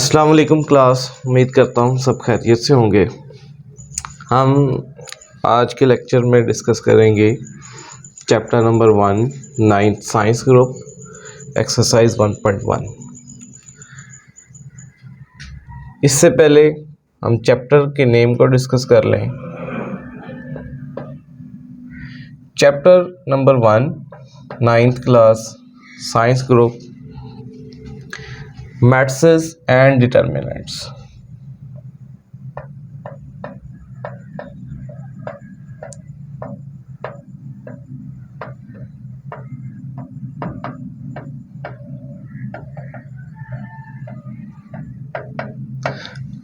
अस्सलाम वालेकुम क्लास। उम्मीद करता हूँ सब खैरियत से होंगे। हम आज के लेक्चर में डिस्कस करेंगे chapter number 1 ninth science group exercise 1.1। इससे पहले हम चैप्टर के नेम को डिस्कस कर लें। Chapter number 1 ninth class science group matrices and determinants.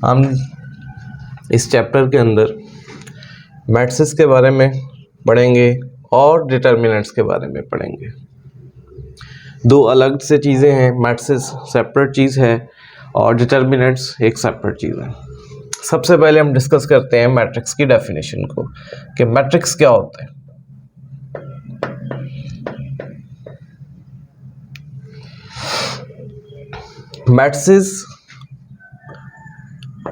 हम इस चैप्टर के अंदर मैट्रिसेस के बारे में पढ़ेंगे और डिटर्मिनेंट्स के बारे में पढ़ेंगे। दो अलग से चीज़ें हैं, मैट्रिसेस सेपरेट चीज़ है और डिटर्मिनेंट्स एक सेपरेट चीज़ है। सबसे पहले हम डिस्कस करते हैं मैट्रिक्स की डेफिनेशन को कि मैट्रिक्स क्या होता है। मैट्रिसेस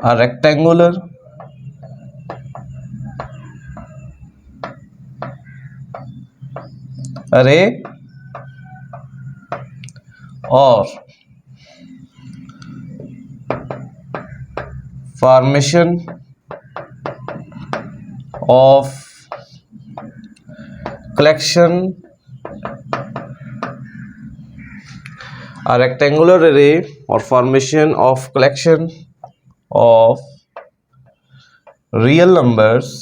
आर रेक्टेंगुलर अरे और formation of collection a rectangular array or formation of collection of real numbers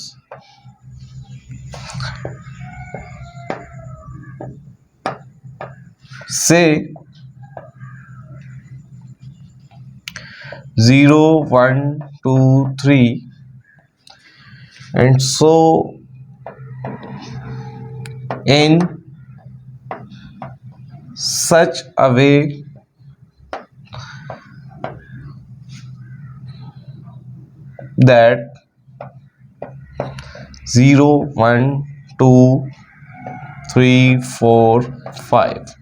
say 0 1 2 3 and so in such a way that 0 1 2 3 4 5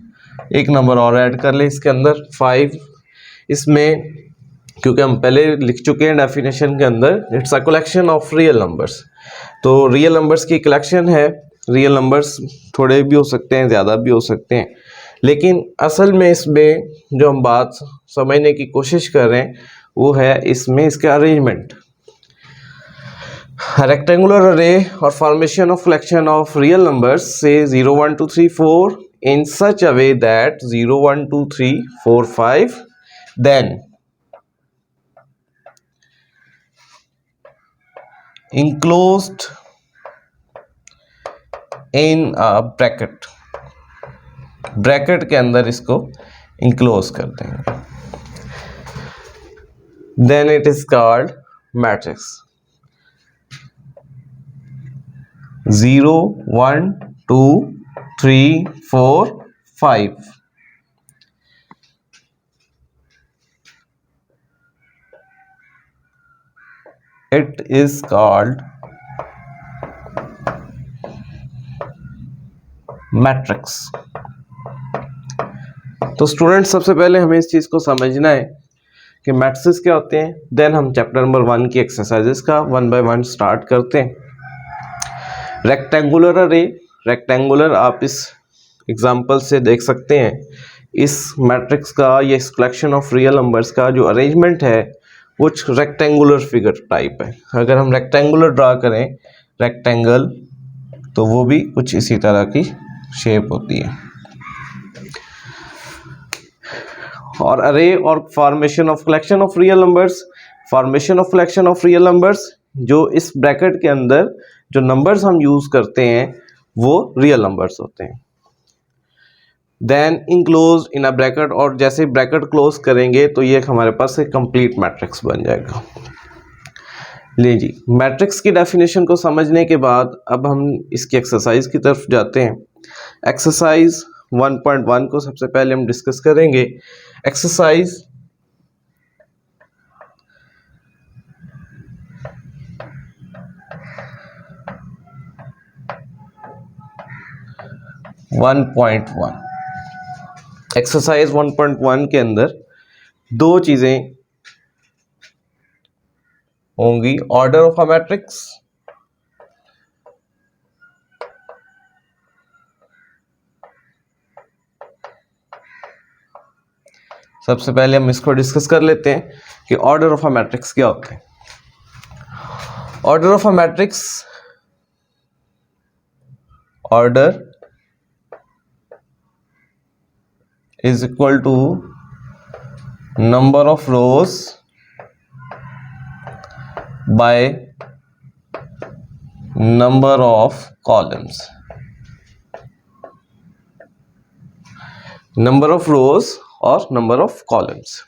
एक नंबर और ऐड कर ले इसके अंदर 5। इसमें क्योंकि हम पहले लिख चुके हैं डेफिनेशन के अंदर, it's a collection of real numbers. तो रियल नंबर्स की कलेक्शन है। रियल नंबर्स थोड़े भी हो सकते हैं, ज़्यादा भी हो सकते हैं, लेकिन असल में इसमें जो हम बात समझने की कोशिश कर रहे हैं वो है इसमें इसका अरेंजमेंट। रेक्टेंगुलर अरे और formation of collection of real numbers से 0 1 2 3 4 in such a way that 0 1 2 3 4 5 then enclosed in a bracket। Bracket के अंदर इसको enclose कर देंगे, then it is called matrix। 0 1 2 3 4 5 it is called matrix. तो स्टूडेंट्स सबसे पहले हमें इस चीज़ को समझना है कि मैट्रिसेस क्या होते हैं। देन हम चैप्टर नंबर 1 की एक्सरसाइजेस का 1 बाय 1 स्टार्ट करते हैं। रेक्टेंगुलर अरे, रेक्टेंगुलर आप इस एग्जांपल से देख सकते हैं। इस मैट्रिक्स का या इस कलेक्शन ऑफ रियल नंबर्स का जो अरेंजमेंट है वो रेक्टेंगुलर फिगर टाइप है। अगर हम रेक्टेंगुलर ड्रा करें रेक्टेंगल, तो वो भी कुछ इसी तरह की शेप होती है। और अरे और formation of collection of real numbers, formation of collection of real numbers, जो इस ब्रैकेट के अंदर जो नंबर्स हम यूज करते हैं वो रियल नंबर्स होते हैं। Then enclose in a bracket, और जैसे ब्रैकेट क्लोज करेंगे तो ये हमारे पास एक कंप्लीट मैट्रिक्स बन जाएगा। ले जी, मैट्रिक्स की डेफिनेशन को समझने के बाद अब हम इसकी एक्सरसाइज की तरफ जाते हैं। एक्सरसाइज 1.1 को सबसे पहले हम डिस्कस करेंगे। एक्सरसाइज 1.1 एक्सरसाइज 1.1 के अंदर दो चीज़ें होंगी ऑर्डर ऑफ अ मैट्रिक्स, सबसे पहले हम इसको डिस्कस कर लेते हैं कि ऑर्डर ऑफ अ मैट्रिक्स क्या होता है। Order of a matrix, order is equal to number of rows by number of columns, number of rows और number of columns।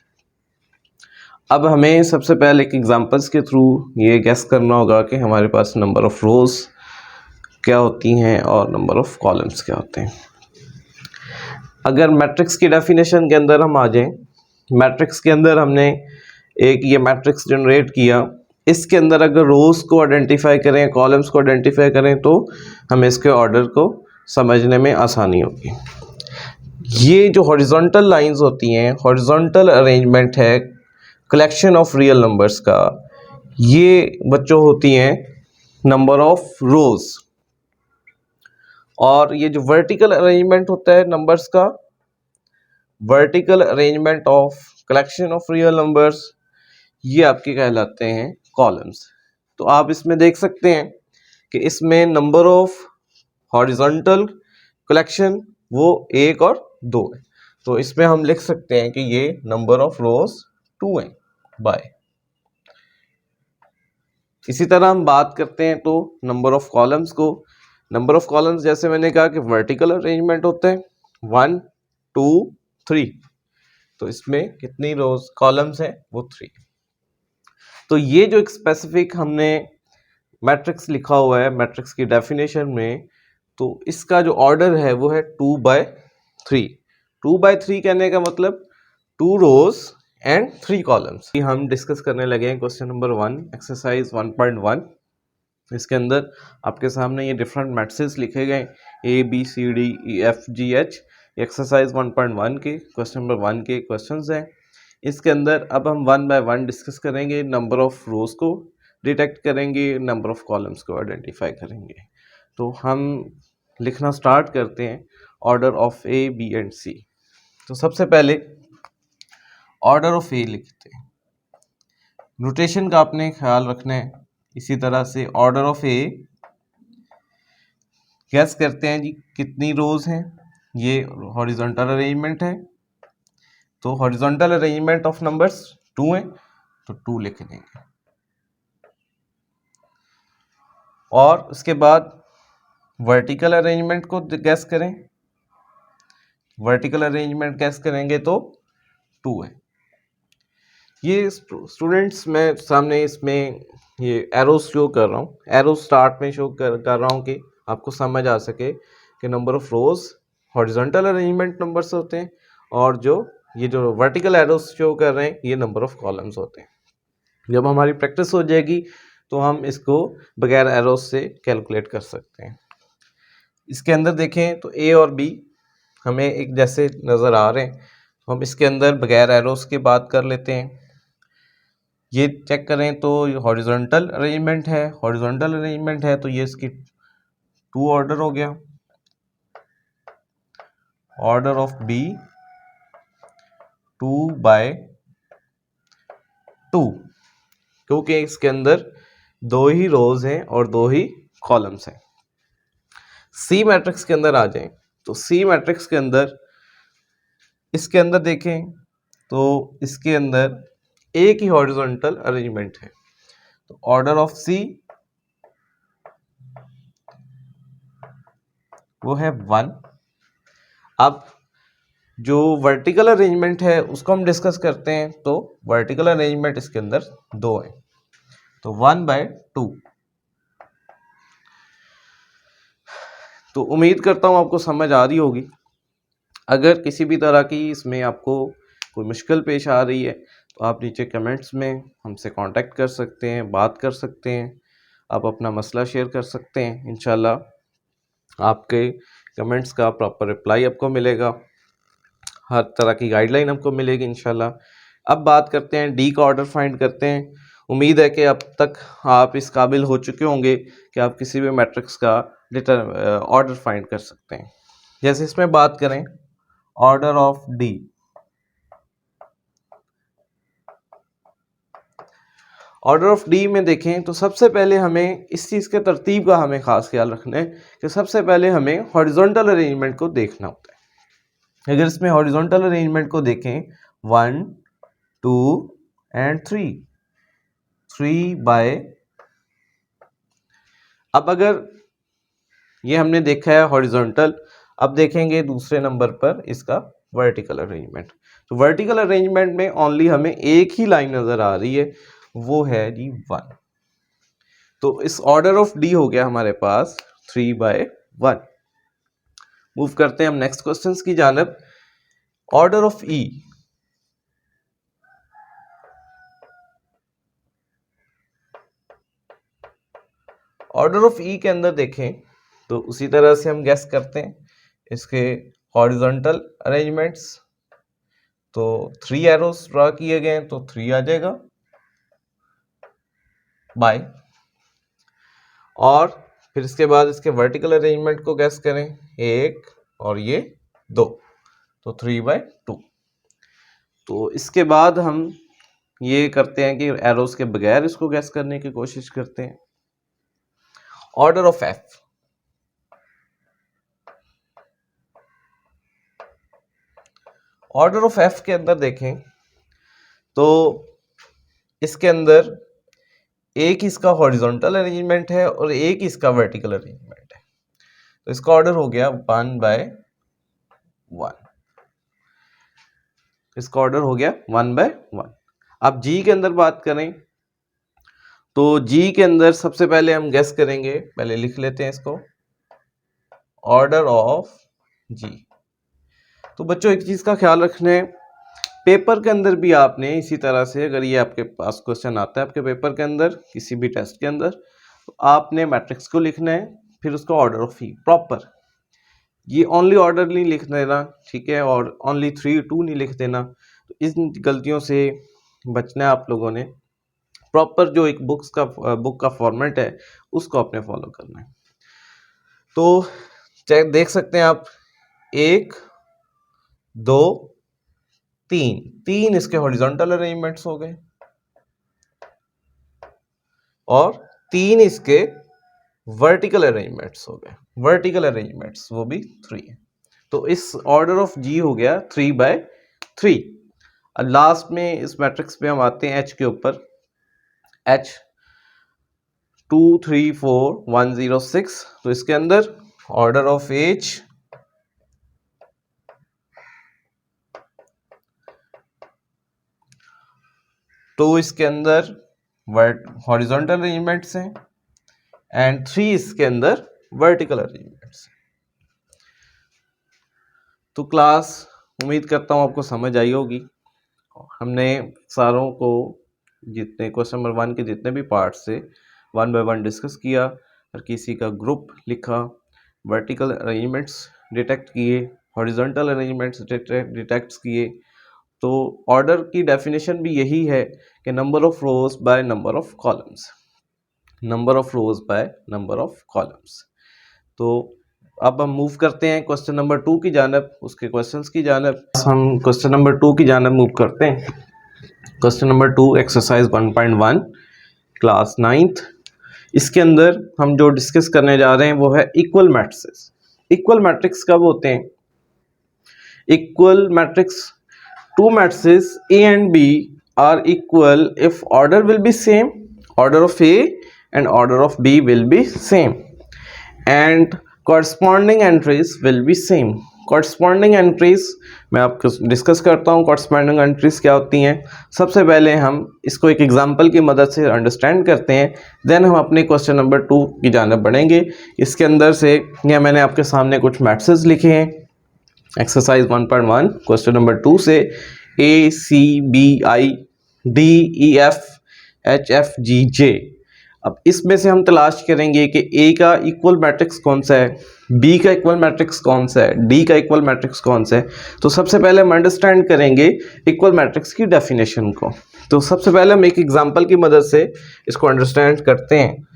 अब हमें सबसे पहले एक एग्जांपल्स के थ्रू ये गेस करना होगा कि हमारे पास नंबर ऑफ रोज क्या होती हैं और नंबर ऑफ कॉलम्स क्या होते हैं। अगर मैट्रिक्स की डेफिनेशन के अंदर हम आ जाएं, मैट्रिक्स के अंदर हमने एक ये मैट्रिक्स जनरेट किया, इसके अंदर अगर रोज को आइडेंटिफाई करें, कॉलम्स को आइडेंटिफाई करें तो हमें इसके ऑर्डर को समझने में आसानी होगी। ये जो हॉरिजॉन्टल लाइंस होती हैं, हॉरिजॉन्टल अरेंजमेंट है कलेक्शन ऑफ रियल नंबर्स का, ये बच्चों होती हैं नंबर ऑफ रोज। और ये जो वर्टिकल अरेंजमेंट होता है नंबर्स का, vertical arrangement of collection of real numbers, ये आपके कहलाते हैं कॉलम्स। तो आप इसमें देख सकते हैं कि इसमें नंबर ऑफ हॉरिजॉन्टल कलेक्शन वो 1 और 2 है, तो इसमें हम लिख सकते हैं कि ये नंबर ऑफ रोज 2 है बाय। इसी तरह हम बात करते हैं तो नंबर ऑफ कॉलम्स को, नंबर ऑफ कॉलम्स जैसे मैंने कहा कि वर्टिकल अरेंजमेंट होते हैं 1 2 3, तो इसमें कितनी रोज कॉलम्स हैं वो 3। तो ये जो एक स्पेसिफिक हमने मैट्रिक्स लिखा हुआ है मैट्रिक्स की डेफिनेशन में, तो इसका जो ऑर्डर है वो है 2/3। 2/3 कहने का मतलब 2 रोज एंड 3 कॉलम्स। हम डिस्कस करने लगे हैं क्वेश्चन नंबर 1 एक्सरसाइज 1.1। इसके अंदर आपके सामने ये डिफरेंट मैट्रिसेस लिखे गए ABCDEFGH, एक्सरसाइज 1.1 के क्वेश्चन नंबर 1 के क्वेश्चंस हैं। इसके अंदर अब हम 1 बाय 1 डिस्कस करेंगे, नंबर ऑफ रोज को डिटेक्ट करेंगे, नंबर ऑफ कॉलम्स को आइडेंटिफाई करेंगे। तो हम लिखना स्टार्ट करते हैं order of A, B and C। तो सबसे पहले ऑर्डर ऑफ A लिखते हैं, नोटेशन का आपने ख्याल रखना है। इसी तरह से ऑर्डर ऑफ A गैस करते हैं जी कितनी रोज हैं, ये हॉरिजॉन्टल अरेंजमेंट है, तो हॉरिजॉन्टल अरेंजमेंट ऑफ नंबर्स 2 है तो 2 लिख देंगे। और उसके बाद वर्टिकल अरेंजमेंट को गैस करें, वर्टिकल अरेंजमेंट गैस करेंगे तो 2 है। ये स्टूडेंट्स मैं सामने इसमें ये एरोस शो कर रहा हूँ, एरो स्टार्ट में शो कर रहा हूँ कि आपको समझ आ सके कि number of rose horizontal arrangement numbers होते हैं और जो ये जो वर्टिकल एरोस शो कर रहे हैं ये नंबर ऑफ कॉलम्स होते हैं। जब हमारी प्रैक्टिस हो जाएगी तो हम इसको बगैर एरोस से कैलकुलेट कर सकते हैं। इसके अंदर देखें तो A और B हमें एक जैसे नज़र आ रहे हैं, तो हम इसके अंदर बगैर एरोस की बात कर लेते हैं। ये चेक करें तो हॉरिजॉन्टल अरेंजमेंट है, हॉरिजॉन्टल अरेंजमेंट है तो ये इसकी 2 ऑर्डर हो गया। ऑर्डर ऑफ B 2/2, क्योंकि इसके अंदर 2 ही रोज हैं और 2 ही कॉलम्स हैं। C मैट्रिक्स के अंदर आ जाएं तो C मैट्रिक्स के अंदर इसके अंदर देखें तो इसके अंदर एक ही हॉरिजॉन्टल अरेंजमेंट है, तो ऑर्डर ऑफ C वो है 1। अब जो वर्टिकल अरेंजमेंट है उसको हम डिस्कस करते हैं, तो वर्टिकल अरेंजमेंट इसके अंदर 2 है तो 1/2। तो उम्मीद करता हूँ आपको समझ आ रही होगी। अगर किसी भी तरह की इसमें आपको कोई मुश्किल पेश आ रही है तो आप नीचे कमेंट्स में हमसे कांटेक्ट कर सकते हैं, बात कर सकते हैं, आप अपना मसला शेयर कर सकते हैं। इंशाल्लाह आपके कमेंट्स का प्रॉपर रिप्लाई आपको मिलेगा, हर तरह की गाइडलाइन आपको मिलेगी इंशाल्लाह। अब बात करते हैं डी का ऑर्डर फाइंड करते हैं। उम्मीद है कि अब तक आप इस काबिल हो चुके होंगे कि आप किसी भी मैट्रिक्स का ऑर्डर फाइंड कर सकते हैं। जैसे इसमें बात करें order of D, order of D में देखें तो सबसे पहले हमें इस चीज़ के तरतीब का हमें खास ख्याल रखना है कि सबसे पहले हमें हॉरिजॉन्टल अरेंजमेंट को देखना होता है। अगर इसमें हॉरिजॉन्टल अरेंजमेंट को देखें 1 2 एंड 3 बाय, अब अगर ये हमने देखा है हॉरिजॉन्टल, अब देखेंगे दूसरे नंबर पर इसका वर्टिकल अरेंजमेंट। तो वर्टिकल अरेंजमेंट में ओनली हमें एक ही लाइन नजर आ रही है, वो है जी 1। तो इस ऑर्डर ऑफ डी हो गया हमारे पास 3/1। मूव करते हैं हम नेक्स्ट क्वेश्चन की जानब। Order of E, order of E के अंदर देखें तो उसी तरह से हम गेस करते हैं इसके हॉरिजॉन्टल अरेंजमेंट्स। तो 3 एरोस ड्रा किए गए तो 3 आ जाएगा बाय, और फिर इसके बाद इसके वर्टिकल अरेंजमेंट को गेस करें 1 और ये 2, तो 3/2। तो इसके बाद हम ये करते हैं कि एरोस के बगैर इसको गेस करने की कोशिश करते हैं। Order of F, order of F के अंदर देखें तो इसके अंदर एक इसका हॉरिजॉन्टल अरेंजमेंट है और एक इसका वर्टिकल अरेंजमेंट है। तो इसका ऑर्डर हो गया 1/1, इसका ऑर्डर हो गया 1/1। अब जी के अंदर बात करें तो जी के अंदर सबसे पहले हम गेस करेंगे, पहले लिख लेते हैं इसको, ऑर्डर ऑफ जी। तो बच्चों एक चीज का ख्याल रखना है, पेपर के अंदर भी आपने इसी तरह से, अगर ये आपके पास क्वेश्चन आता है आपके पेपर के अंदर किसी भी टेस्ट के अंदर, तो आपने मैट्रिक्स को लिखना है, फिर उसका ऑर्डर ऑफ ई प्रॉपर, ये ओनली ऑर्डर नहीं लिख देना, ठीक है, और ओनली 3 2 नहीं लिख देना। तो इन गलतियों से बचना है आप लोगों ने। प्रॉपर जो एक बुक का फॉर्मेट है उसको आपने फॉलो करना है। तो चेक देख सकते हैं आप, 1 2 3 इसके हॉरिजॉन्टल अरेंजमेंट्स हो गए और 3 इसके वर्टिकल अरेंजमेंट्स हो गए। वर्टिकल अरेंजमेंट्स वो भी 3 है। तो इस ऑर्डर ऑफ जी हो गया 3/3। अब लास्ट में इस मैट्रिक्स पे हम आते हैं एच के ऊपर, एच 2 3 4 1 0 6। तो इसके अंदर ऑर्डर ऑफ एच तो इसके अंदर हॉरिजॉन्टल अरेंजमेंट्स हैं एंड 3 इसके अंदर वर्टिकल अरेंजमेंट्स। तो क्लास उम्मीद करता हूँ आपको समझ आई होगी। हमने सारों को जितने क्वेश्चन नंबर 1 के जितने भी पार्ट्स से 1 बाय 1 डिस्कस किया और किसी का ग्रुप लिखा, वर्टिकल अरेंजमेंट्स डिटेक्ट किए, हॉरिजॉन्टल अरेंजमेंट्स डिटेक्ट किए। तो ऑर्डर की डेफिनेशन भी यही है कि number of rose by number of columns, number of rose by number of columns. तो अब हम मूव करते हैं क्वेश्चन नंबर 2 की जानब, उसके क्वेश्चंस की जानब। हम क्वेश्चन नंबर 2 की जानब मूव करते हैं। Question number 2 exercise 1.1 class 9th। इसके अंदर हम जो डिस्कस करने जा रहे हैं वो है इक्वल मैट्रिक्स। इक्वल मैट्रिक्स कब होते हैं? Equal matrix, two matrices A and B are equal if order will be same, order of A and order of B will be same and corresponding entries will be same. corresponding entries मैं आपको discuss करता हूँ corresponding entries क्या होती हैं। सबसे पहले हम इसको एक एग्जांपल की मदद से अंडरस्टैंड करते हैं, देन हम अपने क्वेश्चन नंबर 2 की जानब बढ़ेंगे। इसके अंदर से या मैंने आपके सामने कुछ मैट्रिसेस लिखे हैं एक्सरसाइज 1.1 क्वेश्चन नंबर 2 से A C B I D E F H F G J। अब इसमें से हम तलाश करेंगे कि A का इक्वल मैट्रिक्स कौन सा है, B का इक्वल मैट्रिक्स कौन सा है, D का इक्वल मैट्रिक्स कौन सा है। तो सबसे पहले हम अंडरस्टैंड करेंगे इक्वल मैट्रिक्स की डेफिनेशन को। तो सबसे पहले हम एक एग्जांपल की मदद से इसको अंडरस्टैंड करते हैं।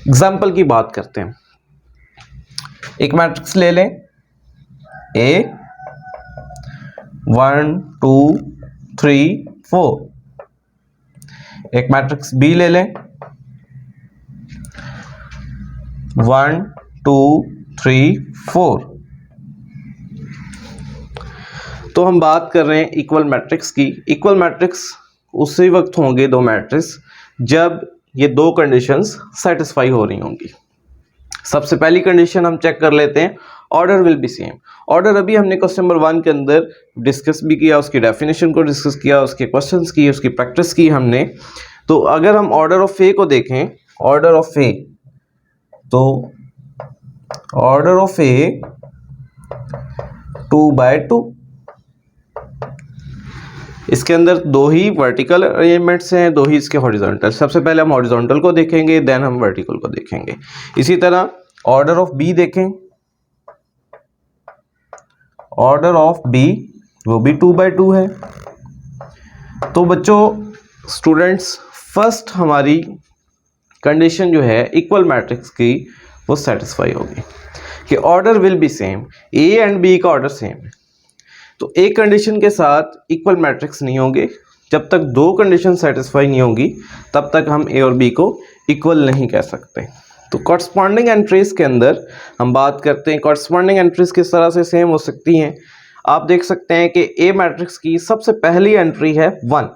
एग्जांपल की बात करते हैं। एक मैट्रिक्स ले लें A 1 2 3 4। एक मैट्रिक्स B ले लें 1 2 3 4। तो हम बात कर रहे हैं इक्वल मैट्रिक्स की। इक्वल मैट्रिक्स उसी वक्त होंगे दो मैट्रिक्स जब ये दो कंडीशंस सेटिस्फाई हो रही होंगी। सबसे पहली कंडीशन हम चेक कर लेते हैं, order will be same. Order अभी हमने क्वेश्चन नंबर 1 के अंदर डिस्कस भी किया, उसकी डेफिनेशन को डिस्कस किया, उसके क्वेश्चंस की, उसकी प्रैक्टिस की हमने। तो अगर हम ऑर्डर ऑफ ए को देखें, ऑर्डर ऑफ ए, तो ऑर्डर ऑफ ए 2/2। इसके अंदर दो ही वर्टिकल अरेंजमेंट्स हैं, दो ही इसके हॉरिजॉन्टल। सबसे पहले हम हॉरिजॉन्टल को देखेंगे, देन हम वर्टिकल को देखेंगे। इसी तरह ऑर्डर ऑफ बी देखें, ऑर्डर ऑफ बी वो भी 2/2 है। तो बच्चों, स्टूडेंट्स, फर्स्ट हमारी कंडीशन जो है इक्वल मैट्रिक्स की वो सेटिस्फाई होगी कि order will be same, A and B का ऑर्डर सेम है। तो एक कंडीशन के साथ इक्वल मैट्रिक्स नहीं होंगे। जब तक दो कंडीशन सेटिस्फाई नहीं होंगी तब तक हम ए और बी को इक्वल नहीं कह सकते। तो कॉरस्पॉन्डिंग एंट्रीज के अंदर हम बात करते हैं, कॉरस्पॉन्डिंग एंट्रीज किस तरह से सेम हो सकती हैं। आप देख सकते हैं कि ए मैट्रिक्स की सबसे पहली एंट्री है 1,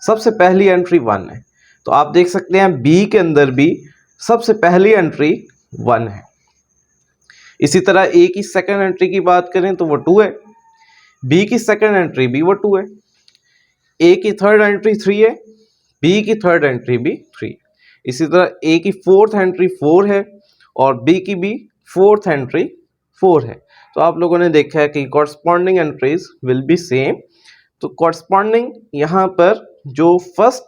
सबसे पहली एंट्री 1 है। तो आप देख सकते हैं बी के अंदर भी सबसे पहली एंट्री 1 है। इसी तरह ए की सेकंड एंट्री की बात करें तो वो 2 है, बी की सेकंड एंट्री भी वो 2 है, ए की थर्ड एंट्री 3 है, बी की थर्ड एंट्री भी 3। इसी तरह ए की फोर्थ एंट्री 4 है और बी की भी फोर्थ एंट्री 4 है। तो आप लोगों ने देखा है कि corresponding entries will be same. तो कॉरस्पॉन्डिंग यहाँ पर जो फर्स्ट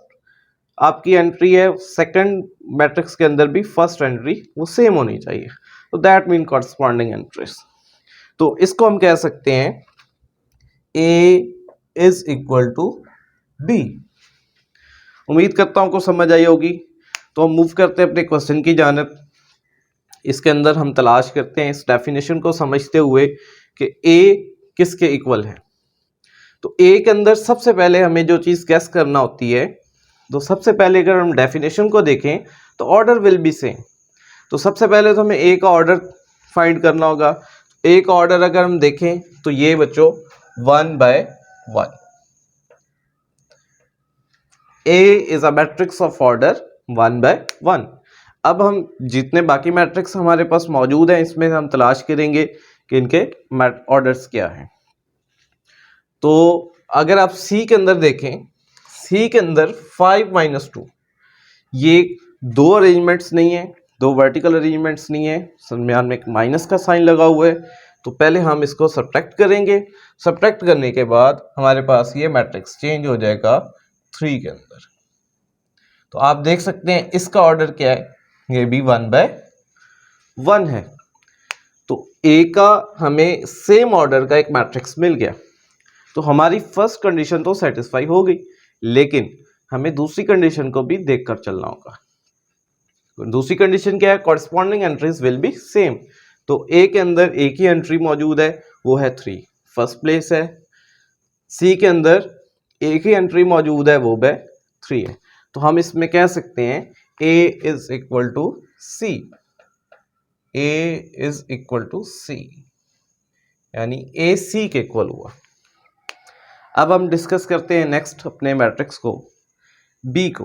आपकी एंट्री है सेकंड मैट्रिक्स के अंदर भी फर्स्ट एंट्री वो सेम होनी चाहिए। तो दैट मीन कॉरस्पॉन्डिंग एंट्रीज। तो इसको हम कह सकते हैं A is equal to B। उम्मीद करता हूं को समझ आई होगी। तो हम मूव करते हैं अपने क्वेश्चन की जानिब। इसके अंदर हम तलाश करते हैं इस डेफिनेशन को समझते हुए कि A किसके इक्वल है। तो A के अंदर सबसे पहले हमें जो चीज़ गेस करना होती है, तो सबसे पहले अगर हम डेफिनेशन को देखें तो ऑर्डर विल बी सेम। तो सबसे पहले तो हमें A का ऑर्डर फाइंड करना होगा। A का ऑर्डर अगर हम देखें तो ये बच्चों 1/1। A is a matrix of order 1/1। अब हम जितने बाकी मैट्रिक्स हमारे पास मौजूद हैं इसमें हम तलाश करेंगे कि इनके ऑर्डर्स क्या हैं। तो अगर आप C के अंदर देखें, C के अंदर 5 - 2, ये दो अरेंजमेंट्स नहीं है, दो वर्टिकल अरेंजमेंट्स नहीं है, दरमियान में एक माइनस का साइन लगा हुआ है। तो पहले हम इसको सब्ट्रैक्ट करेंगे। सब्ट्रैक्ट करने के बाद हमारे पास ये मैट्रिक्स चेंज हो जाएगा 3 के अंदर। तो आप देख सकते हैं इसका ऑर्डर क्या है, ये भी 1/1 है। तो A का हमें सेम ऑर्डर का एक मैट्रिक्स मिल गया। तो हमारी फर्स्ट कंडीशन तो सेटिस्फाई हो गई, लेकिन हमें दूसरी कंडीशन को भी देखकर चलना होगा। दूसरी कंडीशन क्या है, corresponding entries will be same. तो A के अंदर एक ही एंट्री मौजूद है, वो है 3, फर्स्ट प्लेस है। C के अंदर एक ही एंट्री मौजूद है, वो 3 है। तो हम इसमें कह सकते हैं A is equal to C, A is equal to C, यानी A C के इक्वल हुआ। अब हम डिस्कस करते हैं नेक्स्ट अपने मैट्रिक्स को, B को।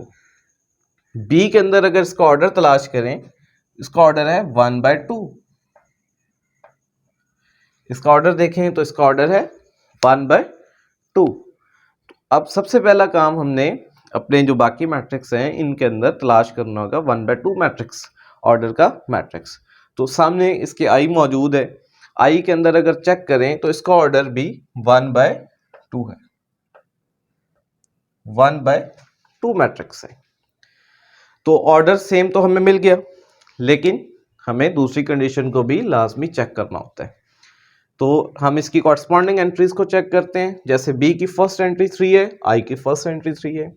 B के अंदर अगर इसका ऑर्डर तलाश करें, इसका ऑर्डर है 1/2। इसका ऑर्डर देखें तो इसका ऑर्डर है 1/2। अब सबसे पहला काम हमने अपने जो बाकी मैट्रिक्स हैं इनके अंदर तलाश करना होगा 1/2 मैट्रिक्स, ऑर्डर का मैट्रिक्स। तो सामने इसके I मौजूद है। I के अंदर अगर चेक करें तो इसका ऑर्डर भी 1/2 है, 1/2 मैट्रिक्स है। तो ऑर्डर सेम तो हमें मिल गया, लेकिन हमें दूसरी कंडीशन को भी लाजमी चेक करना होता है। तो हम इसकी कॉरस्पॉन्डिंग एंट्रीज को चेक करते हैं। जैसे बी की फर्स्ट एंट्री 3 है, आई की फर्स्ट एंट्री 3 है,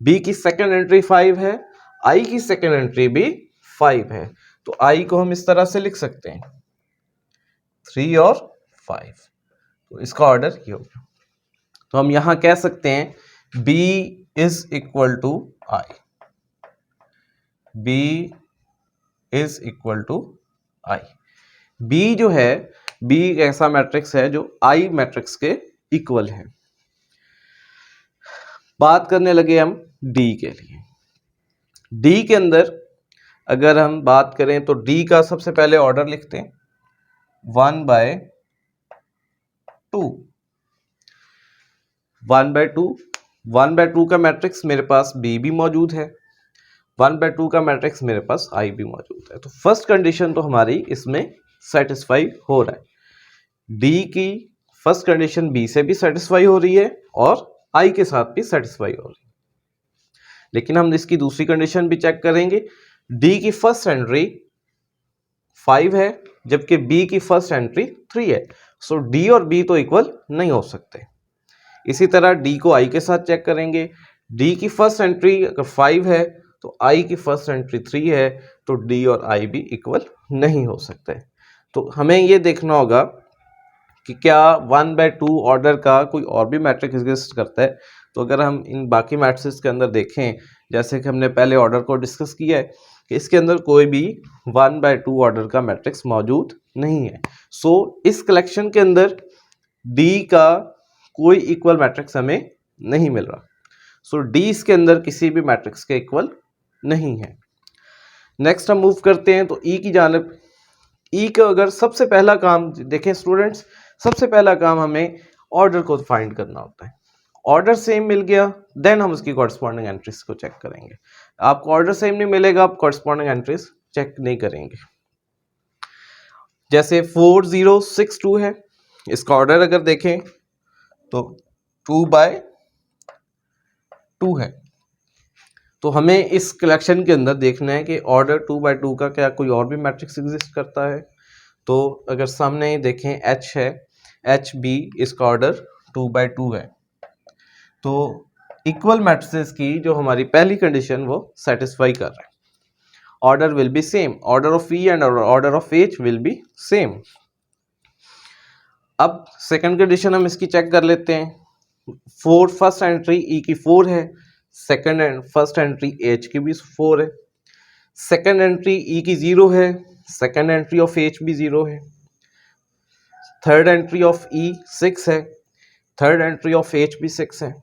बी की सेकंड एंट्री 5 है, आई की सेकंड एंट्री भी 5 है। तो आई को हम इस तरह से लिख सकते हैं 3 और 5, तो इसका ऑर्डर ये होगा। तो हम यहां कह सकते हैं B is equal to I, B is equal to I. B जो है, B एक ऐसा मैट्रिक्स है जो I मैट्रिक्स के इक्वल है। बात करने लगे हम D के लिए। D के अंदर अगर हम बात करें तो D का सबसे पहले ऑर्डर लिखते हैं 1/2। 1/2, 1/2 का मैट्रिक्स मेरे पास B भी मौजूद है, 1/2 का मैट्रिक्स मेरे पास I भी मौजूद है। तो फर्स्ट कंडीशन तो हमारी इसमें सेटिस्फाई हो रहा है। D की फर्स्ट कंडीशन B से भी सेटिस्फाई हो रही है और I के साथ भी सेटिस्फाई हो रही है। लेकिन हम इसकी दूसरी कंडीशन भी चेक करेंगे। D की फर्स्ट एंट्री 5 है जबकि B की फर्स्ट एंट्री 3 है। सो D और B तो इक्वल नहीं हो सकते। इसी तरह D को I के साथ चेक करेंगे। D की फर्स्ट एंट्री अगर 5 है तो I की फर्स्ट एंट्री 3 है, तो D और I भी इक्वल नहीं हो सकते। तो हमें ये देखना होगा कि क्या 1/2 ऑर्डर का कोई और भी मैट्रिक्स एग्जिस्ट करता है। तो अगर हम इन बाकी मैट्रिक्स के अंदर देखें, जैसे कि हमने पहले ऑर्डर को डिस्कस किया है कि इसके अंदर कोई भी 1/2 ऑर्डर का मैट्रिक्स मौजूद नहीं है। सो इस कलेक्शन के अंदर D का कोई इक्वल मैट्रिक्स हमें नहीं मिल रहा। सो D इसके अंदर किसी भी मैट्रिक्स के इक्वल नहीं है। नेक्स्ट हम मूव करते हैं तो E की जानिब। E का अगर सबसे पहला काम देखें स्टूडेंट्स, सबसे पहला काम हमें ऑर्डर को फाइंड करना होता है। ऑर्डर सेम मिल गया, देन हम उसकी कॉरस्पॉन्डिंग एंट्रीज को चेक करेंगे। आपको ऑर्डर सेम नहीं मिलेगा, आप कॉरस्पॉन्डिंग एंट्रीज चेक नहीं करेंगे। जैसे 4062 है, इसका ऑर्डर अगर देखें तो 2/2 है। तो हमें इस कलेक्शन के अंदर देखना है कि ऑर्डर 2/2 का क्या कोई और भी मैट्रिक्स एग्जिस्ट करता है। तो अगर सामने देखें H है, HB, इसका ऑर्डर 2/2 है। तो इक्वल मैट्रिसेस की जो हमारी पहली कंडीशन वो सेटिस्फाई कर रहा है। Order will be same, order of E and order of H will be same. अब सेकंड कंडीशन हम इसकी चेक कर लेते हैं। फर्स्ट एंट्री E की 4 है, फर्स्ट एंट्री H की भी 4 है, सेकंड एंट्री E की 0 है, सेकंड एंट्री ऑफ H भी 0 है, थर्ड एंट्री ऑफ E 6 है, थर्ड एंट्री ऑफ H भी 6 है।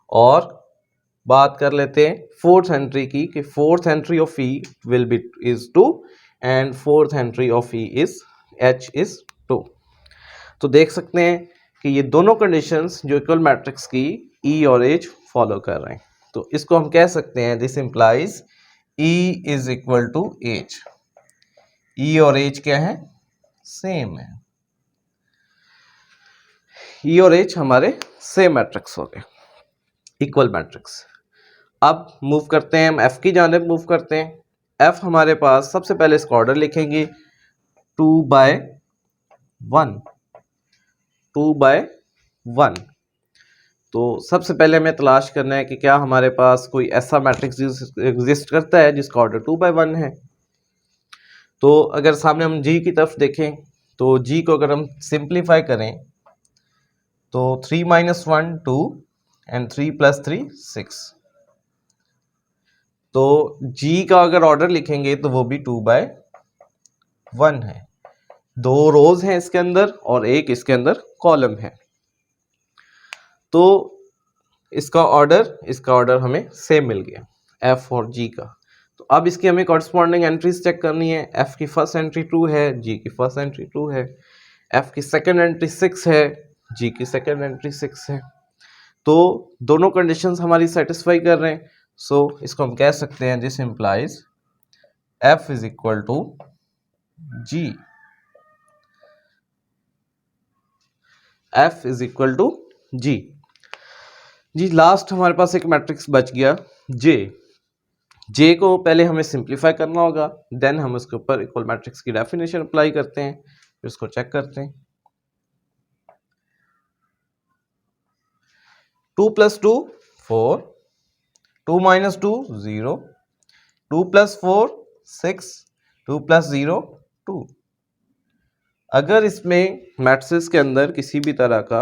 और बात कर लेते हैं फोर्थ एंट्री की कि fourth entry of E will be is 2 and fourth entry of E is H is 2। तो देख सकते हैं कि ये दोनों कंडीशंस जो इक्वल मैट्रिक्स की E और H फॉलो कर रहे हैं। तो इसको हम कह सकते हैं this implies E is equal to H। E और H क्या है? सेम है। E और H हमारे सेम मैट्रिक्स हो गए, इक्वल मैट्रिक्स। अब मूव करते हैं, हम F की जानिब मूव करते हैं। F हमारे पास सबसे पहले इसका ऑर्डर लिखेंगे 2/1, 2/1। तो सबसे पहले हमें तलाश करना है कि क्या हमारे पास कोई ऐसा मैट्रिक्स एग्जिस्ट करता है जिसका ऑर्डर 2/1 है। तो अगर सामने हम G की तरफ देखें तो G को अगर हम सिंप्लीफाई करें तो 3 - 1 2 एंड 3 + 3 6। तो G का अगर ऑर्डर लिखेंगे तो वो भी 2/1 है। 2 रोज हैं इसके अंदर और एक इसके अंदर कॉलम है। तो इसका ऑर्डर हमें सेम मिल गया F और G का। तो अब इसकी हमें कॉरस्पॉन्डिंग एंट्रीज चेक करनी है। F की फर्स्ट एंट्री 2 है, G की फर्स्ट एंट्री 2 है, F की सेकंड एंट्री 6 है, G की सेकंड एंट्री 6 है। तो दोनों कंडीशंस हमारी सेटिस्फाई कर रहे हैं। सो इसको हम कह सकते हैं this implies F is equal to G। F is equal to G। जी लास्ट हमारे पास एक मैट्रिक्स बच गया J। J को पहले हमें सिंप्लीफाई करना होगा, देन हम उसके ऊपर इक्वल मैट्रिक्स की डेफिनेशन अप्लाई करते हैं। फिर इसको चेक करते हैं। 2 + 2 4, 2 - 2 0, 2 + 4 6, 2 + 0 2। अगर इसमें मैट्रिक्स के अंदर किसी भी तरह का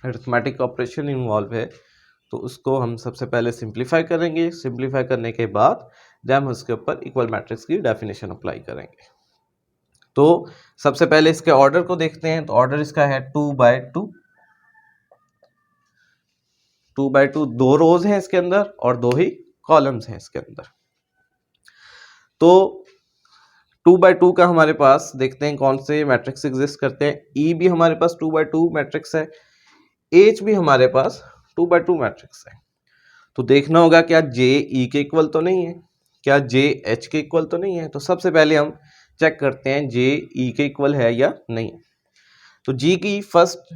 अरिथमेटिक ऑपरेशन इन्वॉल्व है तो उसको हम सबसे पहले सिंप्लीफाई करेंगे। सिंप्लीफाई करने के बाद जब हम उसके ऊपर इक्वल मैट्रिक्स की डेफिनेशन अप्लाई करेंगे। तो सबसे पहले इसके ऑर्डर को देखते हैं। तो ऑर्डर इसका है 2/2, 2/2, 2 रोज हैं इसके अंदर और 2 ही कॉलम्स हैं इसके अंदर। तो 2/2 का हमारे पास देखते हैं कौन से मैट्रिक्स एग्जिस्ट करते हैं। ई भी हमारे पास 2/2 मैट्रिक्स है, एच भी हमारे पास 2/2 मैट्रिक्स है। तो देखना होगा क्या जे ई के इक्वल तो नहीं है, क्या जे एच के इक्वल तो नहीं है। तो सबसे पहले हम चेक करते हैं जे ई के इक्वल है या नहीं। तो जी की फर्स्ट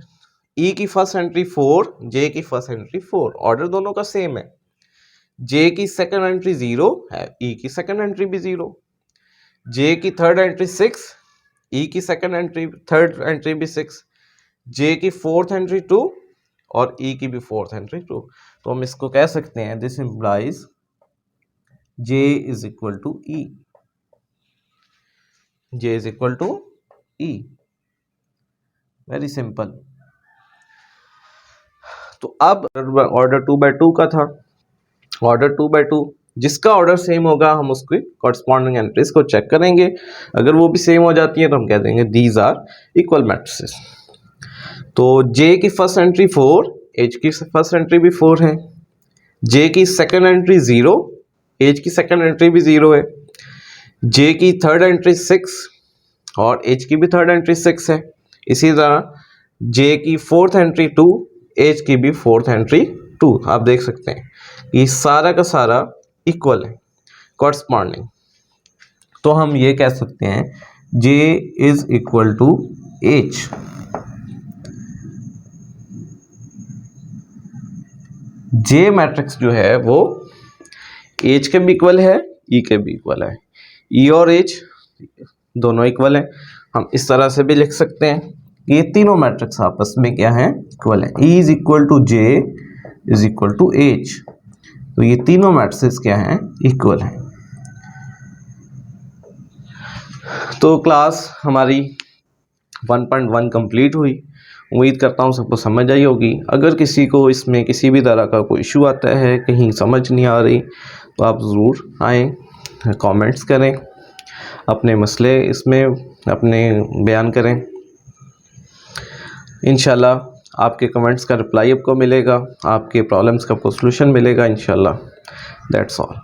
ई की फर्स्ट एंट्री 4, जे की फर्स्ट एंट्री 4, ऑर्डर दोनों का सेम है। जे की सेकंड एंट्री 0 है, ई की सेकंड एंट्री भी 0। जे की थर्ड एंट्री 6, ई की थर्ड एंट्री भी 6। जे की फोर्थ एंट्री 2 और ई की भी फोर्थ एंट्री 2। तो हम इसको कह सकते हैं this implies J is equal to E, J is equal to E. Very simple. तो अब ऑर्डर 2/2 का था, ऑर्डर 2/2 जिसका ऑर्डर सेम होगा हम उसकी कॉरस्पॉन्डिंग एंट्रीज को चेक करेंगे। अगर वो भी सेम हो जाती है तो हम कह देंगे दीज आर इक्वल मैट्रिसेस। तो जे की फर्स्ट एंट्री 4, एच की फर्स्ट एंट्री भी 4 है। जे की सेकंड एंट्री 0, एच की सेकंड एंट्री भी 0 है। जे की थर्ड एंट्री 6 और एच की भी थर्ड एंट्री 6 है। इसी तरह जे की फोर्थ एंट्री 2, एच की भी फोर्थ एंट्री 2। आप देख सकते हैं ये सारा का सारा इक्वल है, कॉरस्पॉन्डिंग। तो हम ये कह सकते हैं J is equal to H. J matrix जो है वो एच के भी इक्वल है, ई के भी इक्वल है। ई और एच दोनों इक्वल है। हम इस तरह से भी लिख सकते हैं कि ये तीनों मैट्रिक्स आपस में क्या है, इक्वल है। E is equal to J is equal to H. तो ये तीनों मैट्रिक्स क्या हैं, इक्वल हैं। तो क्लास हमारी 1.1 कंप्लीट हुई। उम्मीद करता हूँ सबको समझ आई होगी। अगर किसी को इसमें किसी भी तरह का कोई इशू आता है, कहीं समझ नहीं आ रही, तो आप ज़रूर आएँ, कमेंट्स करें, अपने मसले इसमें अपने बयान करें। इंशाल्लाह आपके कमेंट्स का रिप्लाई आपको मिलेगा, आपके प्रॉब्लम्स का आपको सॉल्यूशन मिलेगा इंशाल्लाह। That's all.